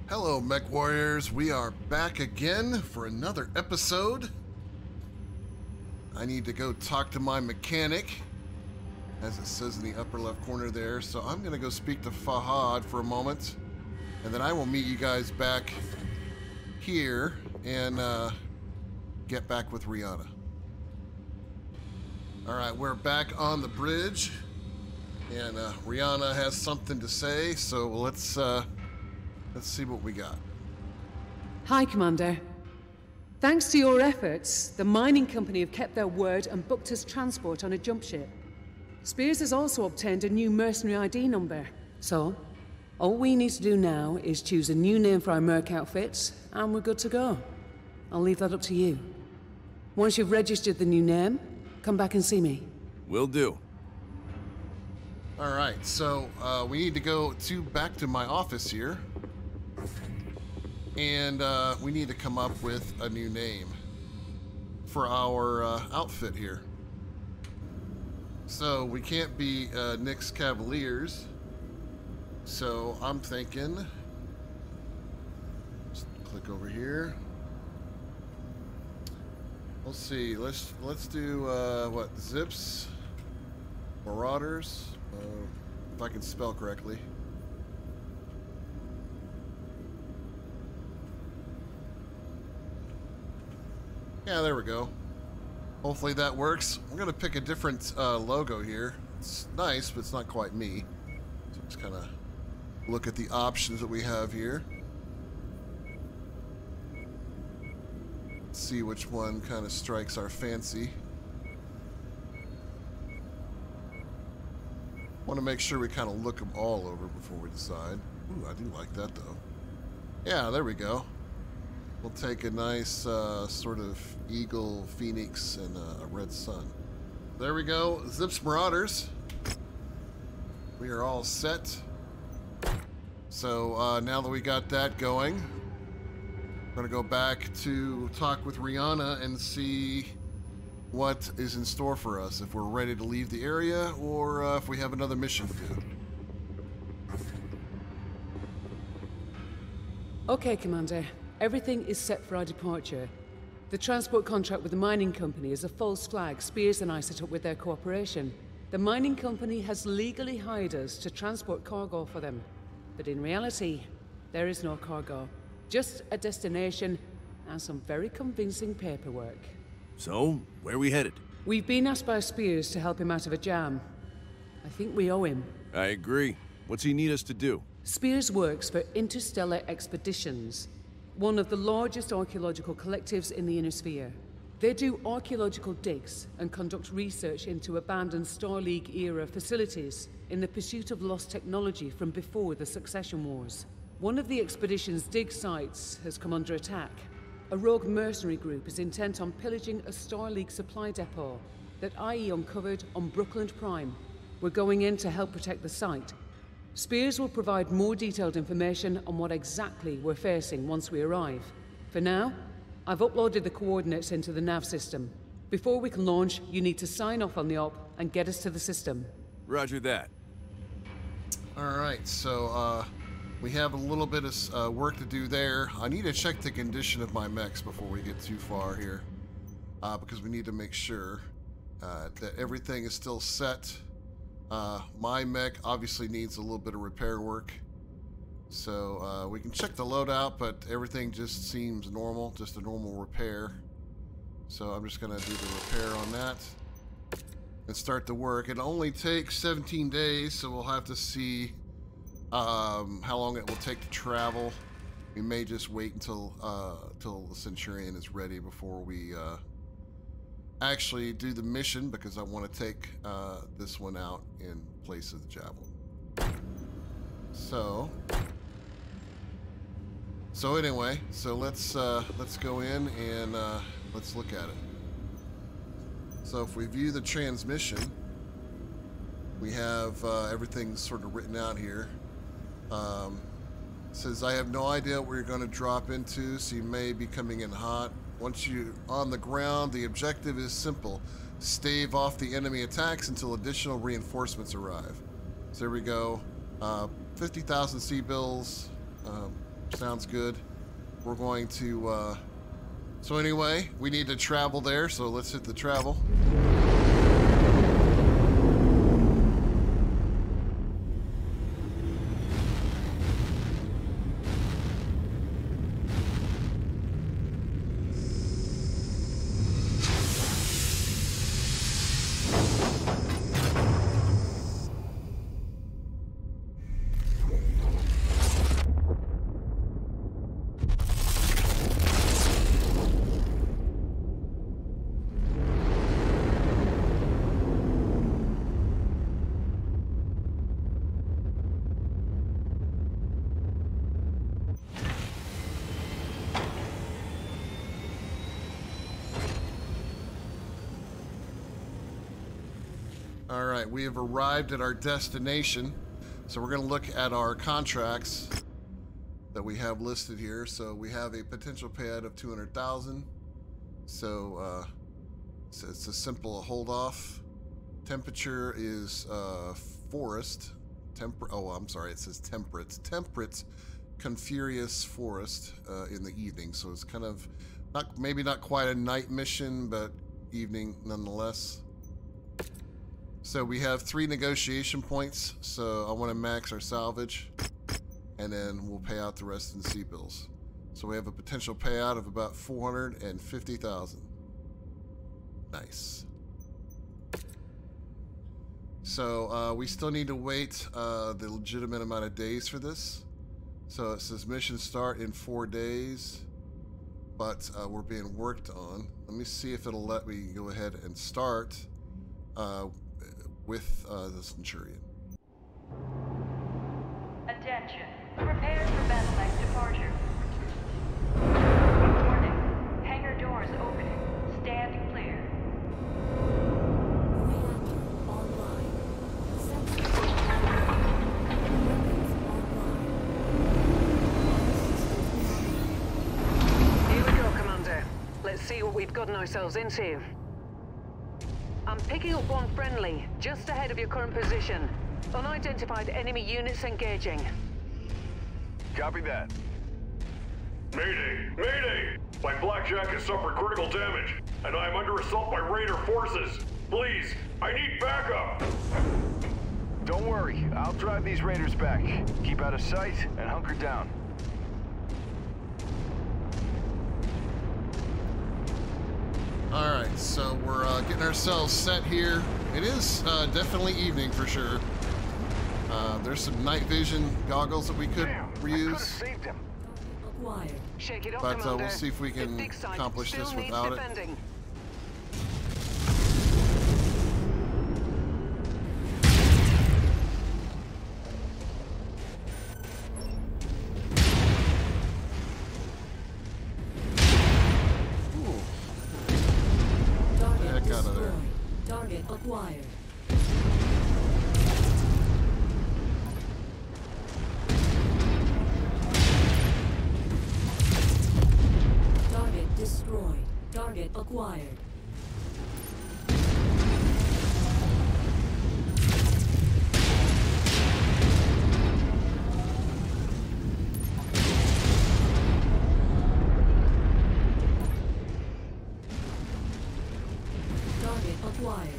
Hello, Mech Warriors. We are back again for another episode. I need to go talk to my mechanic, as it says in the upper left corner there. So I'm going to go speak to Fahad for a moment, and then I will meet you guys back here and get back with Rihanna. All right, we're back on the bridge, and Rihanna has something to say. So let's see what we got. Hi, Commander. Thanks to your efforts, the mining company have kept their word and booked us transport on a jump ship. Spears has also obtained a new mercenary ID number. So, all we need to do now is choose a new name for our Merc outfits, and we're good to go. I'll leave that up to you. Once you've registered the new name, come back and see me. Will do. All right, so we need to go back to my office here. And we need to come up with a new name for our outfit here. So we can't be Nyx Cavaliers. So I'm thinking, just click over here. Let's see. Let's do what? Zips, Marauders. If I can spell correctly. Yeah, there we go. Hopefully that works. I'm gonna pick a different logo here. It's nice, but it's not quite me. So just kind of look at the options that we have here. Let's see which one kind of strikes our fancy. Want to make sure we kind of look them all over before we decide. Ooh, I do like that though. Yeah, there we go. We'll take a nice sort of eagle, phoenix, and a red sun. There we go. Zips Marauders. We are all set. So now that we got that going, we're going to go back to talk with Rihanna and see what is in store for us, if we're ready to leave the area or if we have another mission to do. Okay, Commander. Everything is set for our departure. The transport contract with the mining company is a false flag Spears and I set up with their cooperation. The mining company has legally hired us to transport cargo for them. But in reality, there is no cargo. Just a destination and some very convincing paperwork. So, where are we headed? We've been asked by Spears to help him out of a jam. I think we owe him. I agree. What's he need us to do? Spears works for Interstellar Expeditions, one of the largest archaeological collectives in the Inner Sphere. They do archaeological digs and conduct research into abandoned Star League-era facilities in the pursuit of lost technology from before the Succession Wars. One of the expedition's dig sites has come under attack. A rogue mercenary group is intent on pillaging a Star League supply depot that IE uncovered on Brooklyn Prime. We're going in to help protect the site. Spears will provide more detailed information on what exactly we're facing once we arrive. For now, I've uploaded the coordinates into the nav system. Before we can launch, you need to sign off on the op and get us to the system. Roger that. Alright, so we have a little bit of work to do there. I need to check the condition of my mechs before we get too far here. Because we need to make sure that everything is still set. My mech obviously needs a little bit of repair work. So we can check the loadout, but everything just seems normal, just a normal repair. So I'm just going to do the repair on that and start the work. It only takes 17 days, so we'll have to see how long it will take to travel. We may just wait until till the Centurion is ready before we actually do the mission, because I want to take this one out in place of the Javelin. So anyway, so let's go in and let's look at it. So if we view the transmission, we have everything sort of written out here. It says, I have no idea what we're going to drop into, so you may be coming in hot. Once you're on the ground, the objective is simple. Stave off the enemy attacks until additional reinforcements arrive. So there we go. 50,000 C-bills. Sounds good. We're going to, so anyway, we need to travel there, so let's hit the travel. All right, we have arrived at our destination. So we're going to look at our contracts that we have listed here. So we have a potential payout of 200,000. So it's a simple hold off. Temperature is forest. Oh, I'm sorry. It says temperate. Temperate Confurious Forest in the evening. So it's kind of maybe not quite a night mission, but evening nonetheless. So we have 3 negotiation points, so I want to max our salvage, and then we'll pay out the rest in sea bills. So we have a potential payout of about 450,000. Nice. So we still need to wait the legitimate amount of days for this. So it says mission start in 4 days, but we're being worked on. Let me see if it'll let me go ahead and start with the Centurion. Attention. Prepare for battle-like departure. Warning. Hangar doors opening. Stand clear. Reactor online. Sensors online. Weapons online. Here we go, Commander. Let's see what we've gotten ourselves into. I'm picking up one friendly, just ahead of your current position. Unidentified enemy units engaging. Copy that. Mayday! Mayday! My Blackjack has suffered critical damage, and I am under assault by Raider forces. Please, I need backup! Don't worry, I'll drive these raiders back. Keep out of sight and hunker down. Alright, so we're getting ourselves set here. It is definitely evening for sure. There's some night vision goggles that we could reuse. Saved him. Acquired. Shake it up, But Commander. we'll see if we The can dig site accomplish still this needs without it. defending. Ooh, Target heck out of there. destroyed. Target acquired. Target destroyed. Target acquired. Target acquired.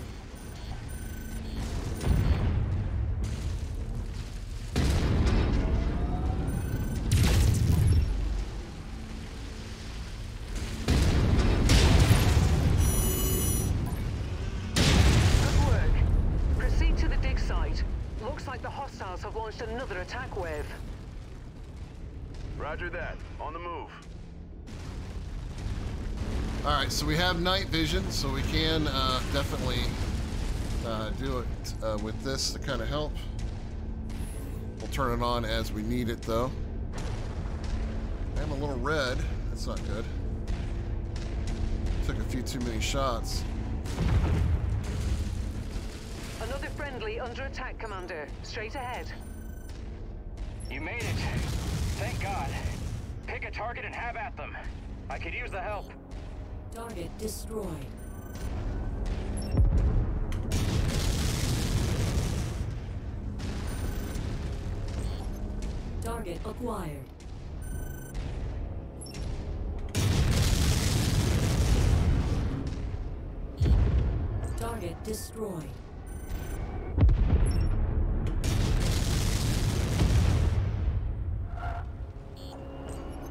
Good work. Proceed to the dig site. Looks like the hostiles have launched another attack wave. Roger that. On the move. Alright, so we have night vision, so we can definitely do it with this to kind of help. We'll turn it on as we need it, though. I'm a little red. That's not good. Took a few too many shots. Another friendly under attack, Commander. Straight ahead. You made it. Thank God. Pick a target and have at them. I could use the help. Target destroyed. Target acquired. Target destroyed.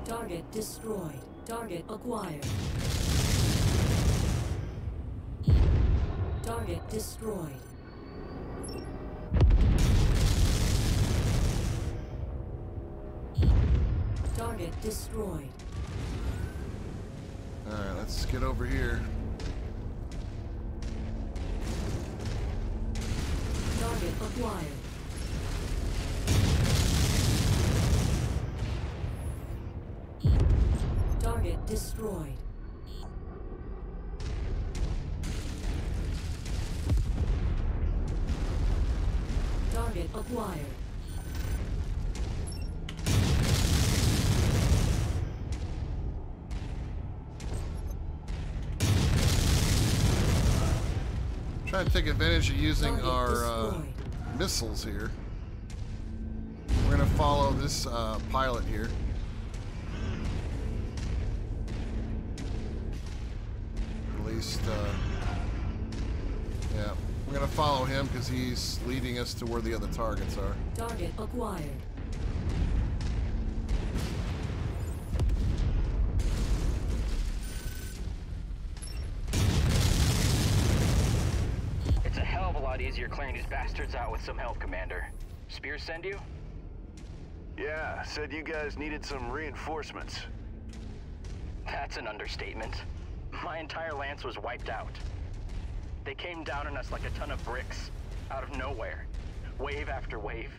Target destroyed. Target acquired. Target destroyed. Target destroyed. Alright, let's get over here. Target acquired. Target destroyed. Target acquired. Trying to take advantage of using Target our destroyed. missiles here. We're gonna follow this pilot here. At least, yeah. We're gonna follow him because he's leading us to where the other targets are. Target acquired. It's a hell of a lot easier clearing these bastards out with some help, Commander. Spears send you? Yeah, said you guys needed some reinforcements. That's an understatement. My entire lance was wiped out. They came down on us like a ton of bricks, out of nowhere. Wave after wave.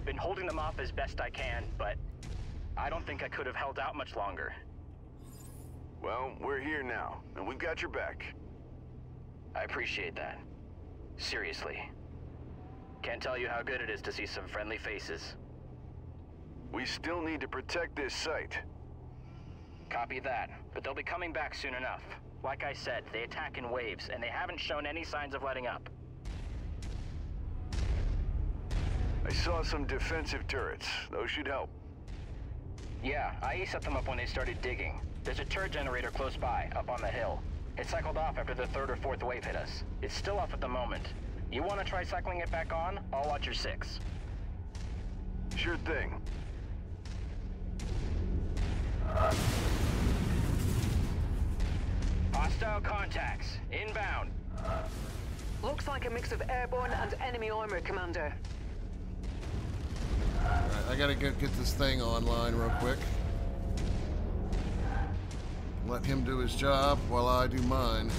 Been holding them off as best I can, but I don't think I could have held out much longer. Well, we're here now, and we've got your back. I appreciate that. Seriously. Can't tell you how good it is to see some friendly faces. We still need to protect this site. Copy that, but they'll be coming back soon enough. Like I said, they attack in waves, and they haven't shown any signs of letting up. I saw some defensive turrets. Those should help. Yeah, I set them up when they started digging. There's a turret generator close by, up on the hill. It cycled off after the third or fourth wave hit us. It's still off at the moment. You want to try cycling it back on? I'll watch your 6. Sure thing. Hostile contacts. Inbound. Looks like a mix of airborne and enemy armor, Commander. Alright, I gotta get this thing online real quick. Let him do his job while I do mine.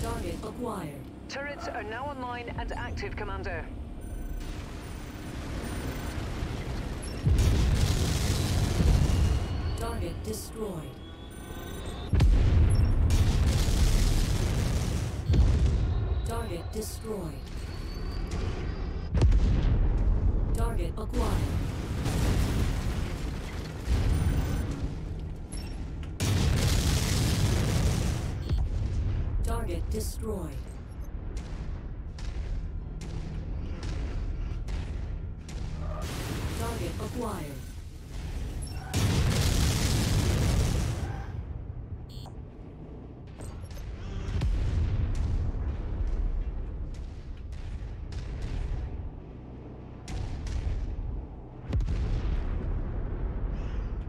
Target acquired. Turrets are now online and active, Commander. Target destroyed. Target destroyed. Target acquired. Target destroyed. Target acquired.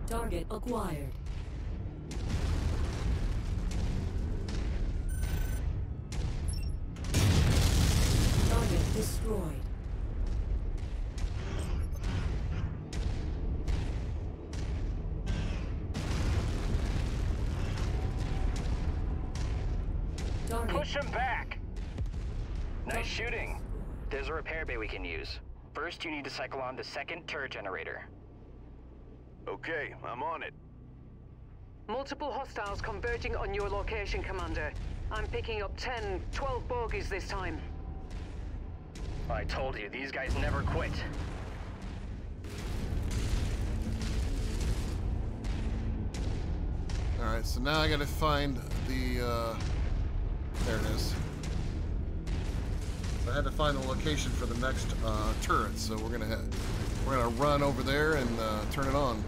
Target acquired. Target destroyed. Target Push them back! Nice shooting. There's a repair bay we can use. First, you need to cycle on the second turret generator. Okay, I'm on it. Multiple hostiles converging on your location, Commander. I'm picking up 10, 12 bogies this time. I told you, these guys never quit. Alright, so now I gotta find the, there it is. I had to find the location for the next turret, so we're gonna run over there and turn it on.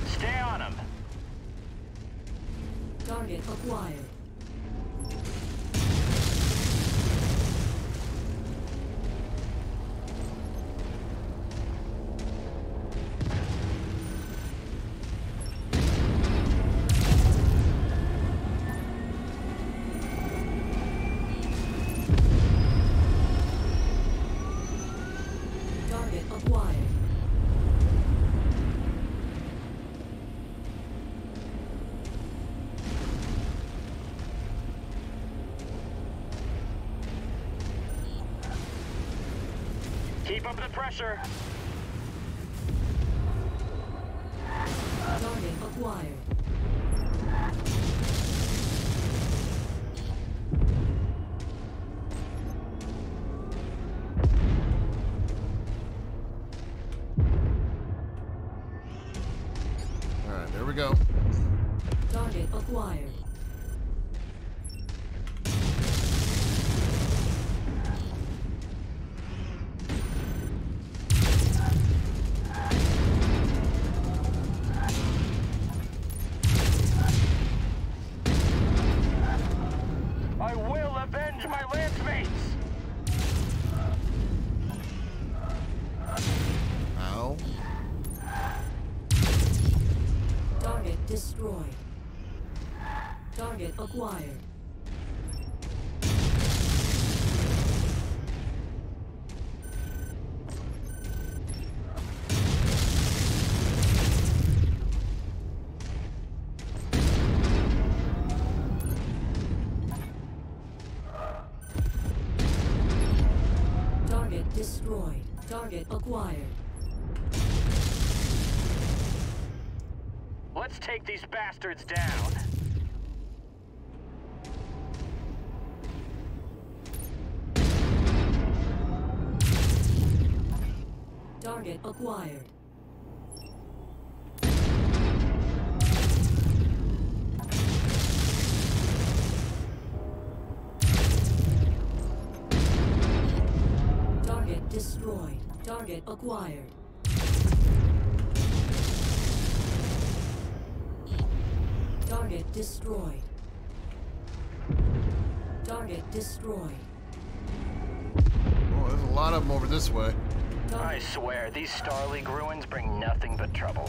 Stay on him. Target acquired. Target acquired. Keep up the pressure. Target acquired. Alright, there we go. Target acquired. I will avenge my lance mates. Ow. Target destroyed. Target acquired. Target destroyed. Target acquired. Let's take these bastards down. Target acquired. Target destroyed. Target acquired. Target destroyed. Target destroyed. Oh, there's a lot of them over this way. I swear, these Star League ruins bring nothing but trouble.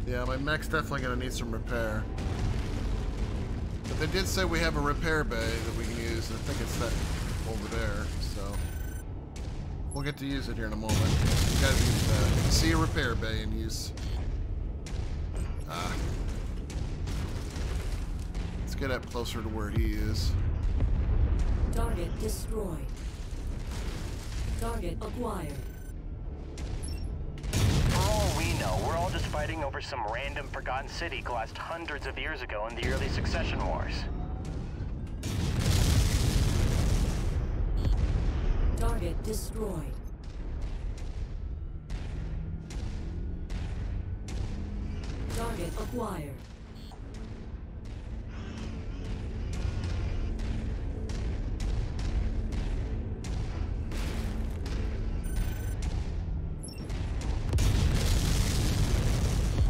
Yeah, my mech's definitely gonna need some repair. But they did say we have a repair bay that we can use. I think it's that over there, so we'll get to use it here in a moment. You guys can see a repair bay and use. Let's get up closer to where he is. Target destroyed. Target acquired. For all we know, we're all just fighting over some random forgotten city collapsed hundreds of years ago in the early succession wars. Target destroyed. Target acquired.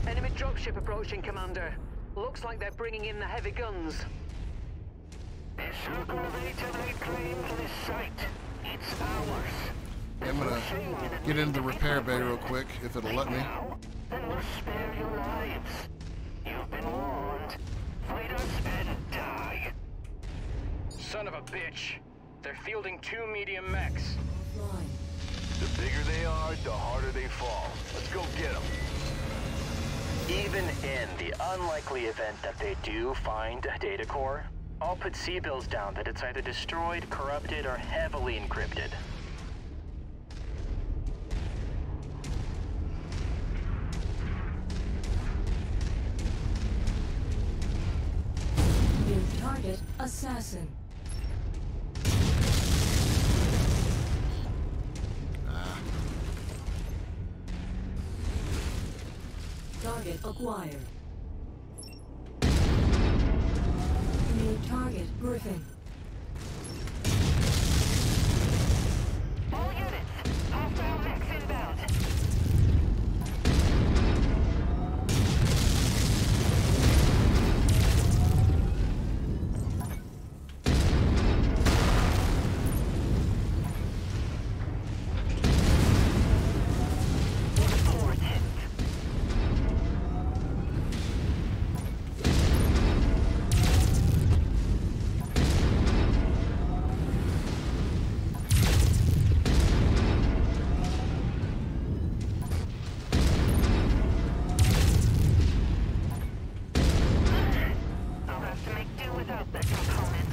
Enemy dropship approaching, Commander. Looks like they're bringing in the heavy guns. The circle of 878 claims this site. It's ours. I'm gonna get into the repair bay real quick, if it'll let me. Now, then we'll spare your lives. You've been warned. Fight us and die. Son of a bitch. They're fielding 2 medium mechs. Line. The bigger they are, the harder they fall. Let's go get them. Even in the unlikely event that they do find a data core, I'll put C-bills down that it's either destroyed, corrupted, or heavily encrypted. New target assassin. Target acquired. New target, Griffin. All units, hostile mechs inbound. I'll have to make do without that component.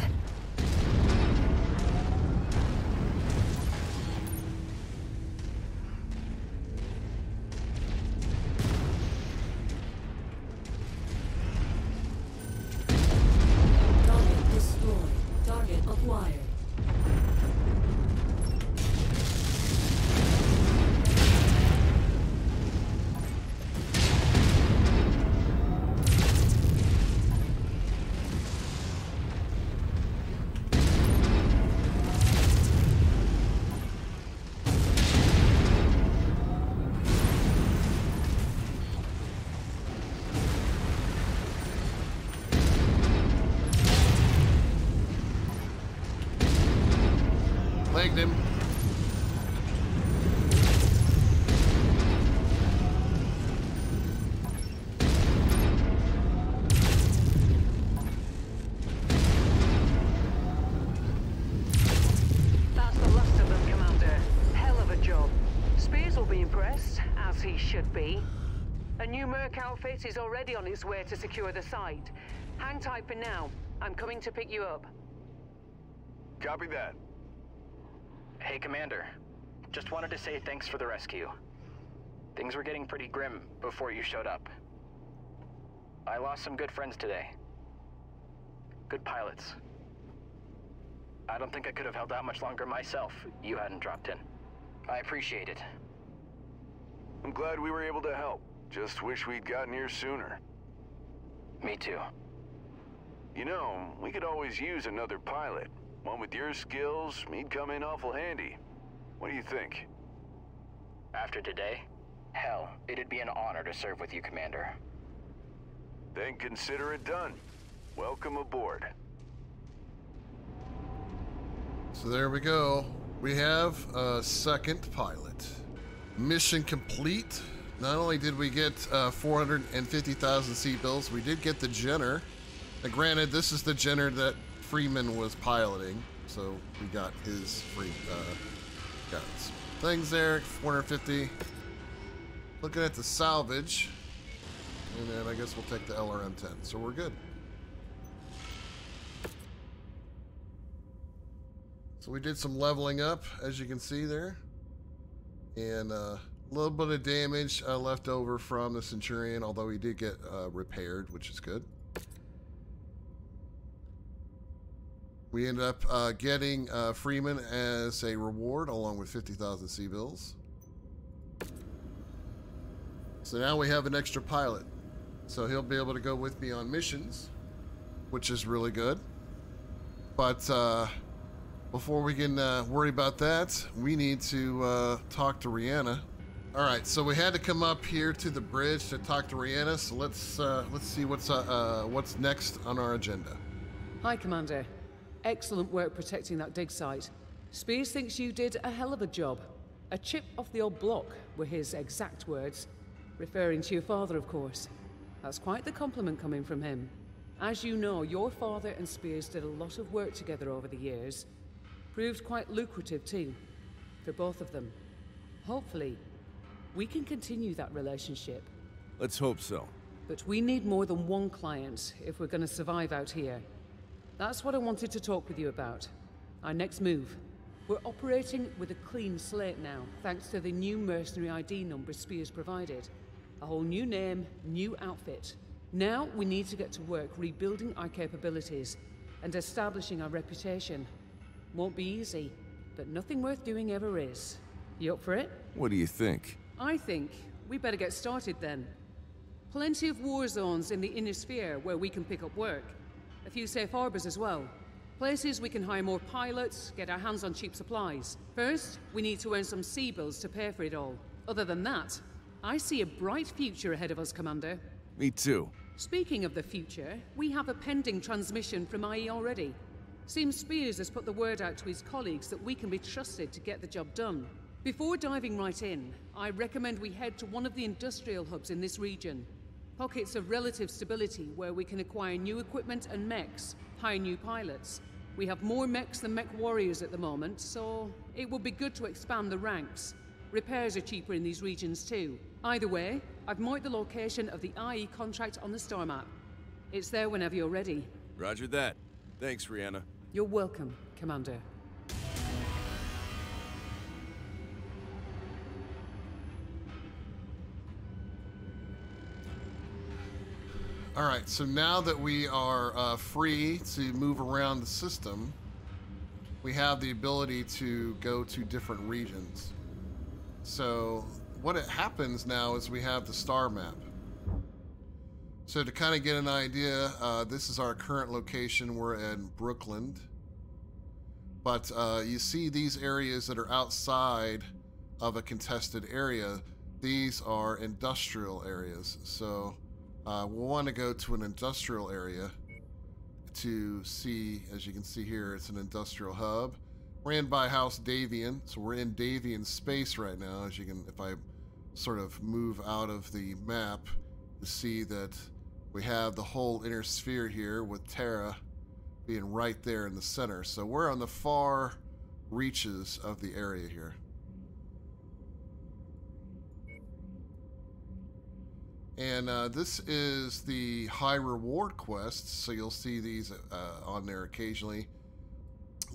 Target destroyed. Target acquired. Legged him. That's the last of them, Commander. Hell of a job. Spears will be impressed, as he should be. A new Merc outfit is already on its way to secure the site. Hang tight for now. I'm coming to pick you up. Copy that. Hey, Commander. Just wanted to say thanks for the rescue. Things were getting pretty grim before you showed up. I lost some good friends today. Good pilots. I don't think I could have held out much longer myself if you hadn't dropped in. I appreciate it. I'm glad we were able to help. Just wish we'd gotten here sooner. Me too. You know, we could always use another pilot. One with your skills, he'd come in awful handy. What do you think? After today? Hell, it'd be an honor to serve with you, Commander. Then consider it done. Welcome aboard. So there we go. We have a second pilot. Mission complete. Not only did we get 450,000 seat bills, we did get the Jenner. Now, granted, this is the Jenner that Freeman was piloting, so we got his free got some things there. 450. Looking at the salvage, and then I guess we'll take the LRM-10. So we're good. So we did some leveling up, as you can see there, and a little bit of damage left over from the Centurion, although he did get repaired, which is good. We ended up getting Freeman as a reward, along with 50,000 C-bills. So now we have an extra pilot. So he'll be able to go with me on missions, which is really good. But before we can worry about that, we need to talk to Rihanna. All right, so we had to come up here to the bridge to talk to Rihanna. So let's see what's next on our agenda. Hi, Commander. Excellent work protecting that dig site. Spears thinks you did a hell of a job. A chip off the old block were his exact words, referring to your father, of course. That's quite the compliment coming from him. As you know, your father and Spears did a lot of work together over the years. Proved quite lucrative too, for both of them. Hopefully, we can continue that relationship. Let's hope so. But we need more than one client if we're going to survive out here. That's what I wanted to talk with you about. Our next move. We're operating with a clean slate now, thanks to the new mercenary ID number Spears provided. A whole new name, new outfit. Now we need to get to work rebuilding our capabilities and establishing our reputation. Won't be easy, but nothing worth doing ever is. You up for it? What do you think? I think we better get started then. Plenty of war zones in the inner sphere where we can pick up work. A few safe harbors as well. Places we can hire more pilots, get our hands on cheap supplies. First, we need to earn some sea bills to pay for it all. Other than that, I see a bright future ahead of us, Commander. Me too. Speaking of the future, we have a pending transmission from IE already. Seems Spears has put the word out to his colleagues that we can be trusted to get the job done. Before diving right in, I recommend we head to one of the industrial hubs in this region. Pockets of relative stability where we can acquire new equipment and mechs, hire new pilots. We have more mechs than mech warriors at the moment, so it would be good to expand the ranks. Repairs are cheaper in these regions too. Either way, I've marked the location of the IE contract on the star map. It's there whenever you're ready. Roger that. Thanks, Rihanna. You're welcome, Commander. Alright, so now that we are free to move around the system, we have the ability to go to different regions. So what happens now is we have the star map. So to kind of get an idea, this is our current location. We're in Brooklyn. But you see these areas that are outside of a contested area. These are industrial areas. So we'll want to go to an industrial area to see, as you can see here, it's an industrial hub ran by House Davian. So we're in Davian space right now. As you can, if I sort of move out of the map, you see that we have the whole inner sphere here with Terra being right there in the center. So we're on the far reaches of the area here. And this is the high reward quests, so you'll see these on there occasionally.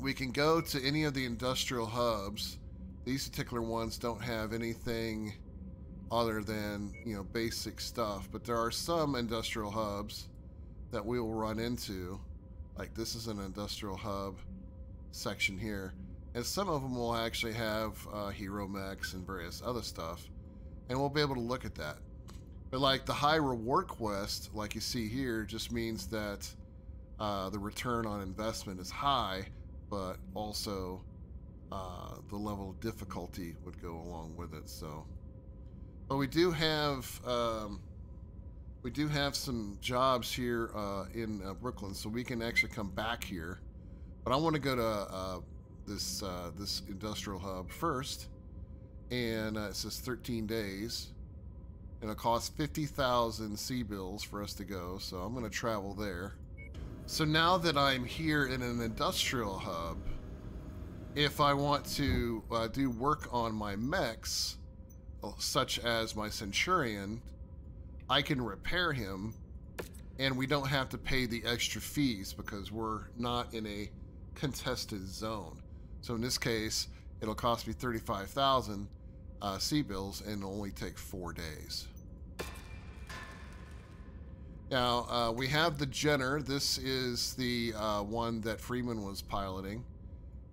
We can go to any of the industrial hubs. These particular ones don't have anything other than, you know, basic stuff, but there are some industrial hubs that we will run into. Like this is an industrial hub section here, and some of them will actually have hero mechs and various other stuff, and we'll be able to look at that. But like the high reward quest, like you see here, just means that the return on investment is high, but also the level of difficulty would go along with it. So, but we do have some jobs here in Brooklyn, so we can actually come back here. But I want to go to this industrial hub first, and it says 13 days. It'll cost 50,000 sea bills for us to go, so I'm going to travel there. So now that I'm here in an industrial hub, if I want to do work on my mechs, such as my Centurion, I can repair him, and we don't have to pay the extra fees because we're not in a contested zone. So in this case, it'll cost me 35,000 sea bills, and it'll only take 4 days. Now, we have the Jenner. This is the one that Freeman was piloting.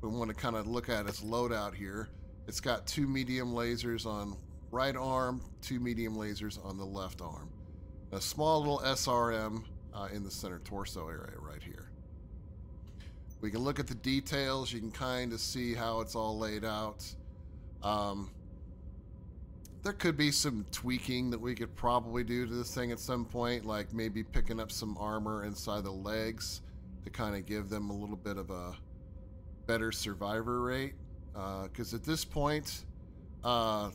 We want to kind of look at its loadout here. It's got 2 medium lasers on right arm, 2 medium lasers on the left arm. A small little SRM in the center torso area right here. We can look at the details. You can kind of see how it's all laid out. There could be some tweaking that we could probably do to this thing at some point, like maybe picking up some armor inside the legs to kind of give them a little bit of a better survivor rate. Because at this point, a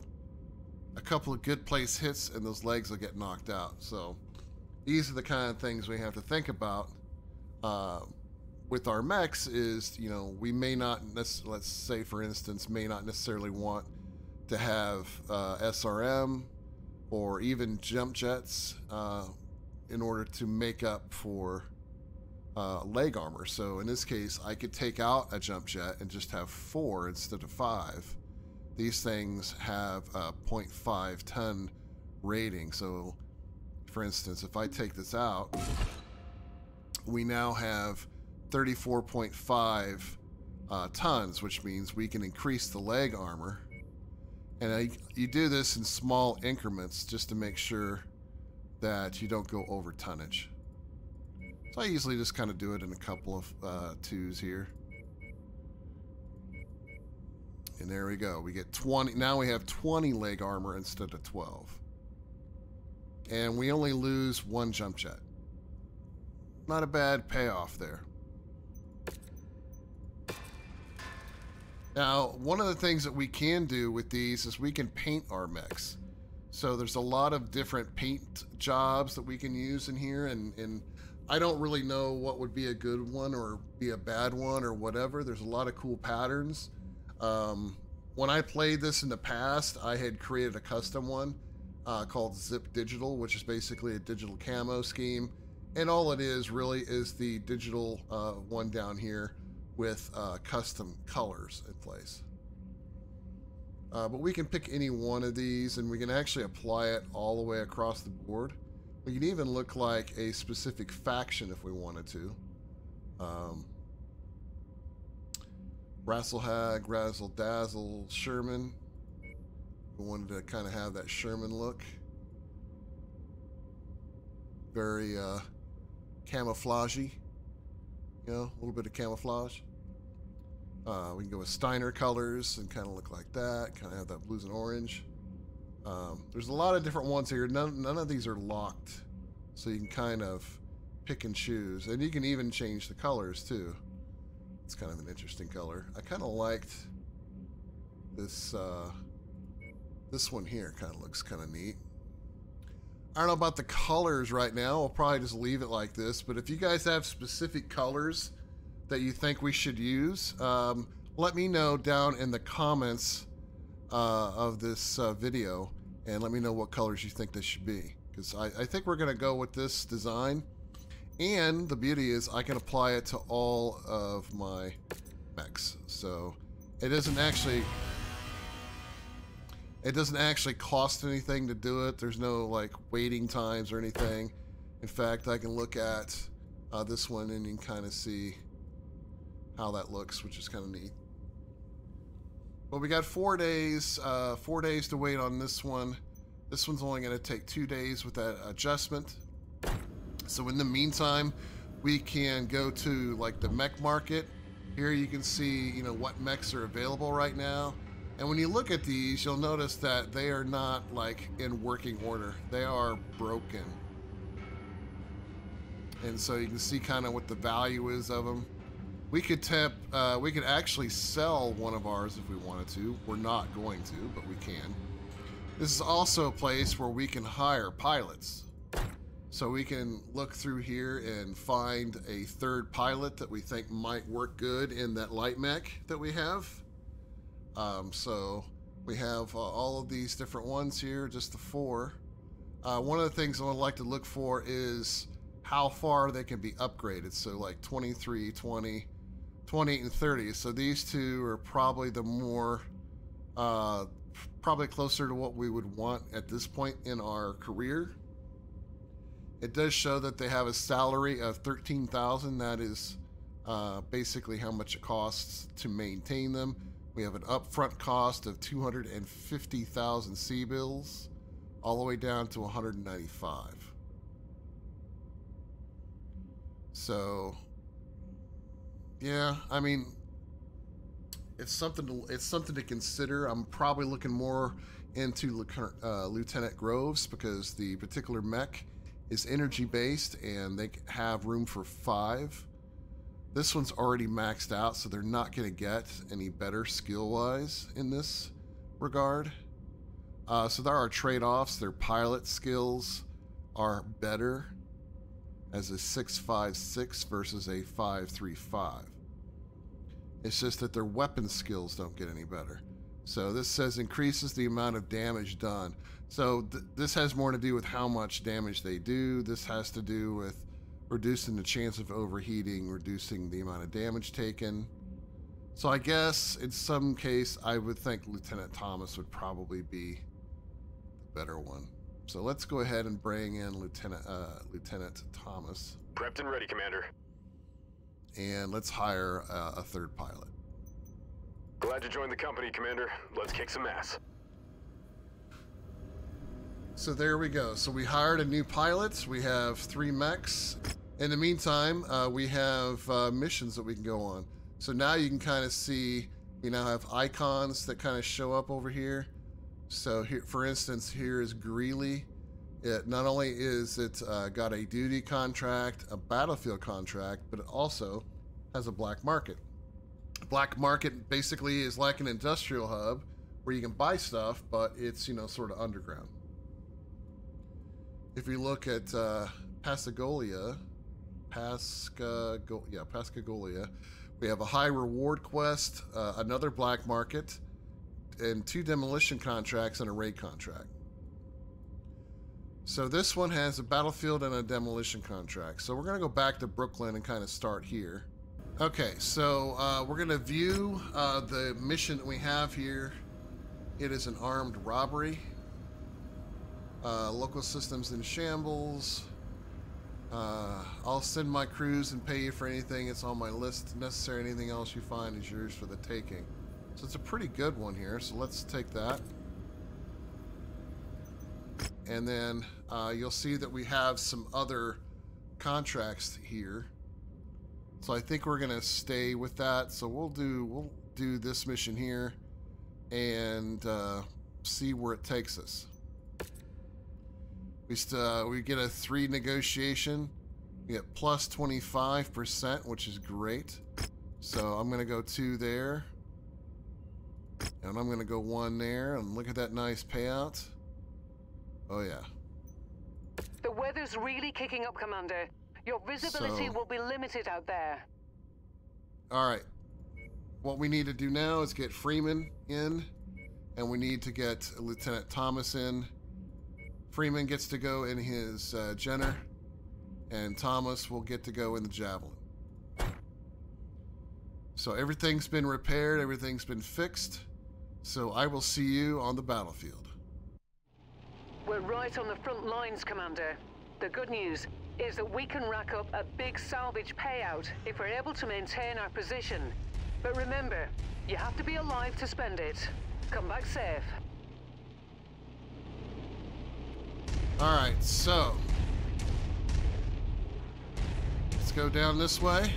couple of good place hits and those legs will get knocked out. So these are the kind of things we have to think about with our mechs is, you know, we may not, let's say for instance, may not necessarily want to have SRM or even jump jets in order to make up for leg armor. So in this case, I could take out a jump jet and just have 4 instead of 5. These things have a 0.5 ton rating. So for instance, if I take this out, we now have 34.5 tons, which means we can increase the leg armor. And you do this in small increments just to make sure that you don't go over tonnage. So I usually just kind of do it in a couple of twos here. And there we go. We get 20. Now we have 20 leg armor instead of 12. And we only lose 1 jump jet. Not a bad payoff there. Now, one of the things that we can do with these is we can paint our mechs. So there's a lot of different paint jobs that we can use in here, and I don't really know what would be a good one or be a bad one or whatever. There's a lot of cool patterns. When I played this in the past, I had created a custom one called Zip Digital, which is basically a digital camo scheme. And all it is really is the digital one down here with custom colors in place. But we can pick any one of these and we can actually apply it all the way across the board. We can even look like a specific faction if we wanted to. Rasselhag, Razzle Dazzle, Sherman. We wanted to kind of have that Sherman look. Very camouflagey, you know, a little bit of camouflage. We can go with Steiner colors and kind of look like that, kind of have that blues and orange. There's a lot of different ones here. None of these are locked, so you can kind of pick and choose, and you can even change the colors too. It's kind of an interesting color. I kind of liked this this one here. Kind of looks kind of neat. I don't know about the colors right now. I'll probably just leave it like this, but if you guys have specific colors that you think we should use, let me know down in the comments of this video, and let me know what colors you think this should be, because I think we're gonna go with this design. And the beauty is I can apply it to all of my mechs. So it doesn't actually cost anything to do it. There's no like waiting times or anything. In fact, I can look at this one and you can kind of see how that looks, which is kind of neat. But we got 4 days, 4 days to wait on this one. This one's only going to take 2 days with that adjustment. So in the meantime, we can go to like the mech market. Here you can see, you know, what mechs are available right now. And when you look at these, you'll notice that they are not like in working order. They are broken. And so you can see kind of what the value is of them. We could actually sell one of ours if we wanted to. We're not going to, but we can. This is also a place where we can hire pilots. So we can look through here and find a third pilot that we think might work good in that light mech that we have. So we have all of these different ones here, just the 4. One of the things I would like to look for is how far they can be upgraded. So like 23, 20, 28, and 30. So these two are probably the more, probably closer to what we would want at this point in our career. It does show that they have a salary of $13,000. That is basically how much it costs to maintain them. We have an upfront cost of 250,000 C-bills, all the way down to 195. So, yeah, I mean, it's something to consider. I'm probably looking more into Lieutenant Groves, because the particular mech is energy based and they have room for 5. This one's already maxed out, so they're not going to get any better skill wise in this regard. So there are trade-offs. Their pilot skills are better as a 6.56 versus a 5.35. It's just that their weapon skills don't get any better. So this says increases the amount of damage done. So this has more to do with how much damage they do. This has to do with reducing the chance of overheating, reducing the amount of damage taken. So I guess in some case, I would think Lieutenant Thomas would probably be the better one. So let's go ahead and bring in Lieutenant Thomas. Prepped and ready, Commander. And let's hire a third pilot. Glad to join the company, Commander. Let's kick some ass. So there we go. So we hired a new pilot. We have 3 mechs. In the meantime, we have missions that we can go on. So now you can kind of see, we now have icons that kind of show up over here. So here, for instance, here is Greeley. It not only is it got a duty contract, a battlefield contract, but it also has a black market. Black market basically is like an industrial hub where you can buy stuff, but it's, you know, sort of underground. If you look at Pascagoula, we have a high reward quest, another black market, and 2 demolition contracts and a raid contract. So this one has a battlefield and a demolition contract. So we're going to go back to Brooklyn and kind of start here. Okay, so we're going to view the mission that we have here. It is an armed robbery. Local systems in shambles. I'll send my crews and pay you for anything. It's on my list. Necessary. Anything else you find is yours for the taking. So it's a pretty good one here. So let's take that. And then you'll see that we have some other contracts here. So I think we're gonna stay with that. So we'll do this mission here and see where it takes us. We get a 3 negotiation. We get plus 25%, which is great. So I'm gonna go 2 there, and I'm gonna go 1 there. And look at that nice payout. Oh yeah. The weather's really kicking up, Commander. Your visibility will be limited out there. All right. What we need to do now is get Freeman in, and we need to get Lieutenant Thomas in. Freeman gets to go in his Jenner, and Thomas will get to go in the Javelin. So everything's been repaired, everything's been fixed. So I will see you on the battlefield. We're right on the front lines, Commander. The good news is that we can rack up a big salvage payout if we're able to maintain our position. But remember, you have to be alive to spend it. Come back safe. All right, so let's go down this way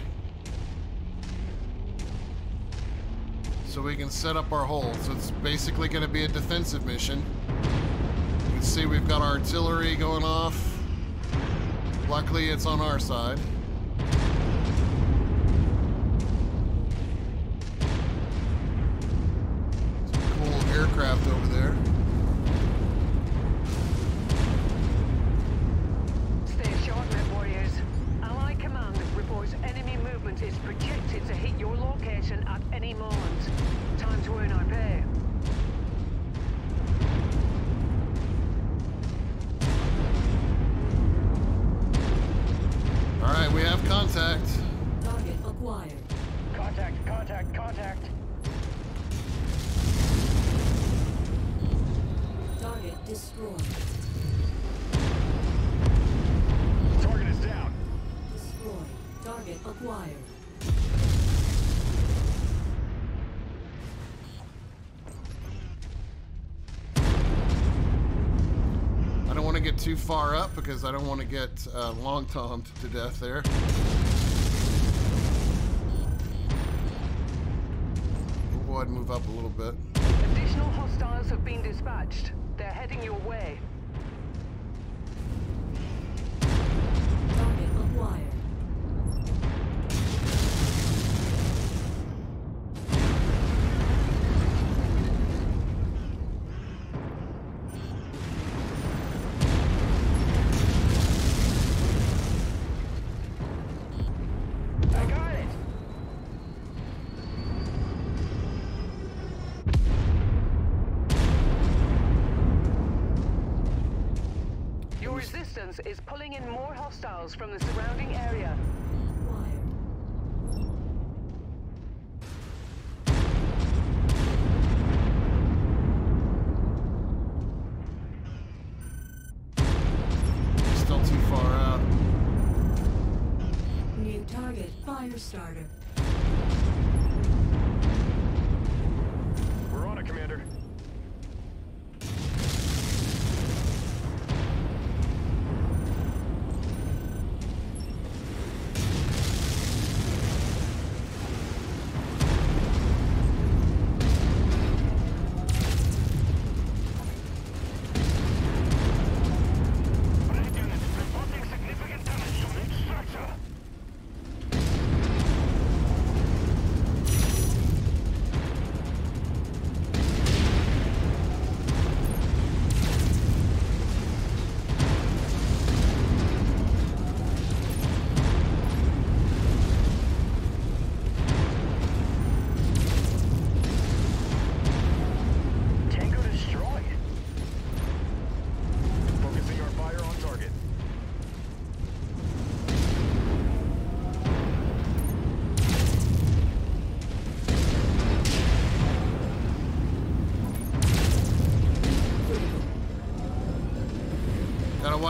so we can set up our hold. So it's basically going to be a defensive mission. You can see we've got artillery going off. Luckily, it's on our side. Some cool aircraft over there. Is projected to hit your location at any moment. Time to earn our pay. All right, we have contact. Target acquired. Contact, contact, contact. Target destroyed. Target is down. Destroyed. Target acquired. I don't want to get too far up because I don't want to get long-tomed to death there. We'll go ahead and move up a little bit. Additional hostiles have been dispatched. They're heading your way. Target acquired. Is pulling in more hostiles from the surrounding area. Still too far out. New target, fire starter. We're on it, Commander.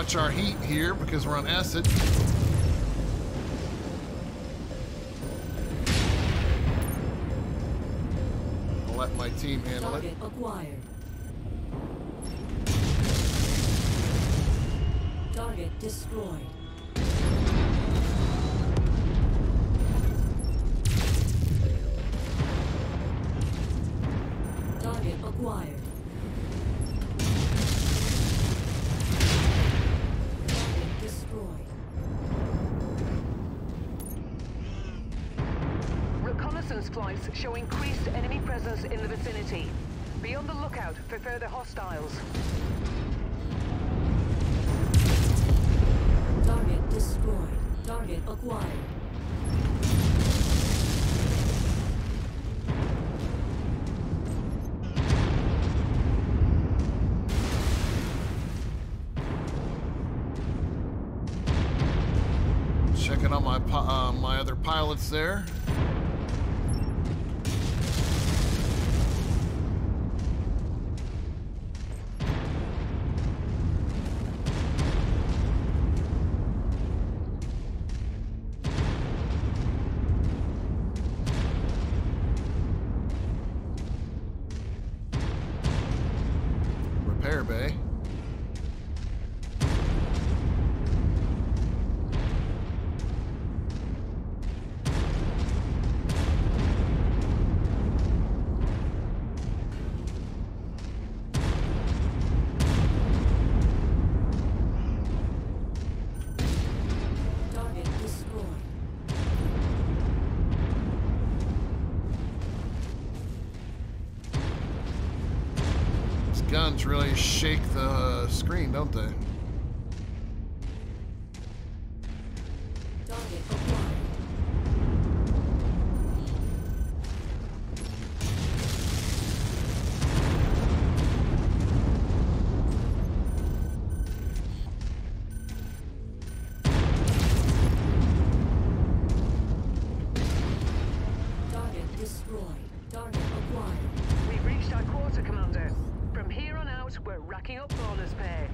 watch our heat here because we're on acid. I'll let my team handle it. Target acquired. Target destroyed. Target acquired. Target destroyed. Reconnaissance flights show increased enemy presence in the vicinity. Be on the lookout for further hostiles. Target destroyed. Target acquired. Checking on my other pilots there. Repair bay. Target destroyed. These guns really shake the screen, don't they? Target acquired. Target destroyed. Target acquired. We've reached our quarter, Commander. From here on out, we're racking up bonus pay.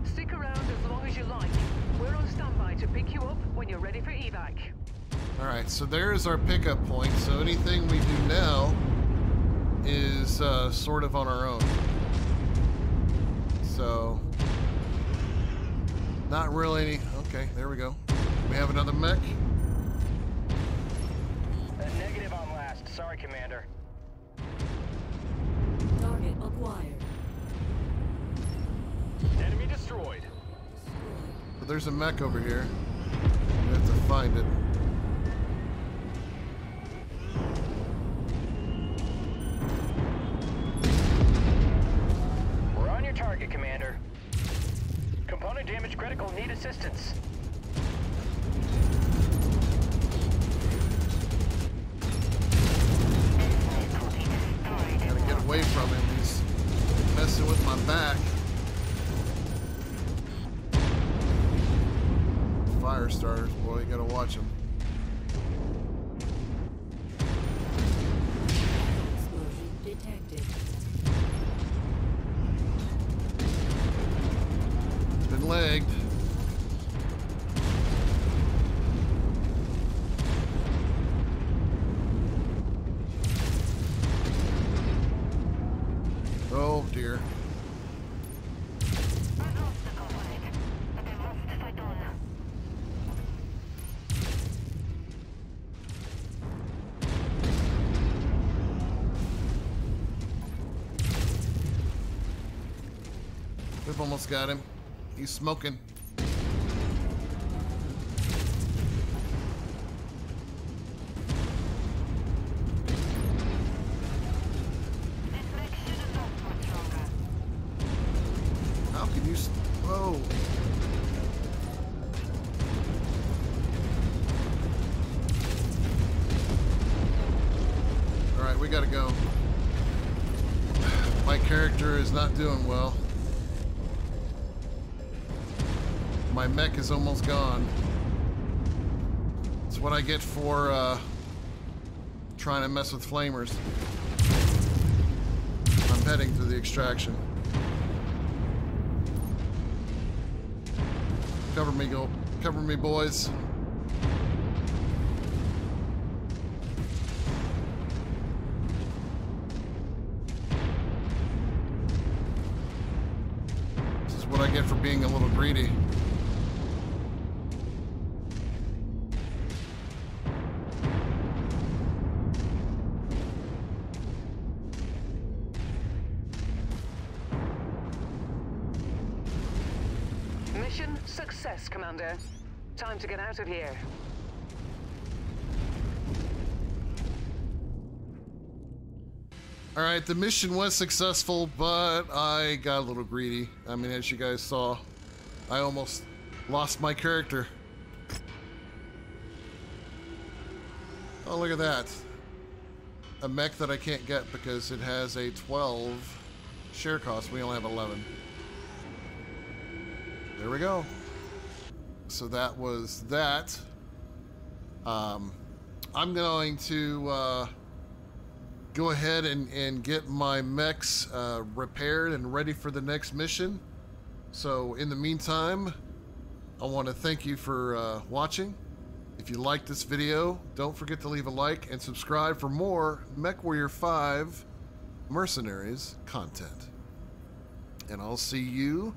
Stick around as long as you like. We're on standby to pick you up when you're ready for evac. Alright, so there's our pickup point. So anything we do now is sort of on our own. So, not really any... Okay, there we go. We have another mech. Negative on last. Sorry, Commander. Target acquired. Enemy destroyed. But there's a mech over here. We have to find it. We're on your target, Commander. Component damage critical. Need assistance. Gotta get away from him. He's messing with my back. Fire starters, boy, you gotta watch them. Explosion detected. Been legged. Oh dear. We've almost got him. He's smoking. How can you... Whoa. Alright, we gotta go. My character is not doing well. My mech is almost gone. It's what I get for trying to mess with flamers. I'm heading to the extraction. Cover me, cover me, boys. This is what I get for being a little greedy. Mission success, Commander. Time to get out of here. Alright, the mission was successful, but I got a little greedy. I mean, as you guys saw, I almost lost my character. Oh, look at that. A mech that I can't get because it has a 12 share cost. We only have 11. There we go. So that was that. I'm going to go ahead and get my mechs repaired and ready for the next mission. So in the meantime, I want to thank you for watching. If you liked this video, don't forget to leave a like and subscribe for more MW5 Mercenaries content. And I'll see you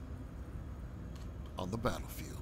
on the battlefield.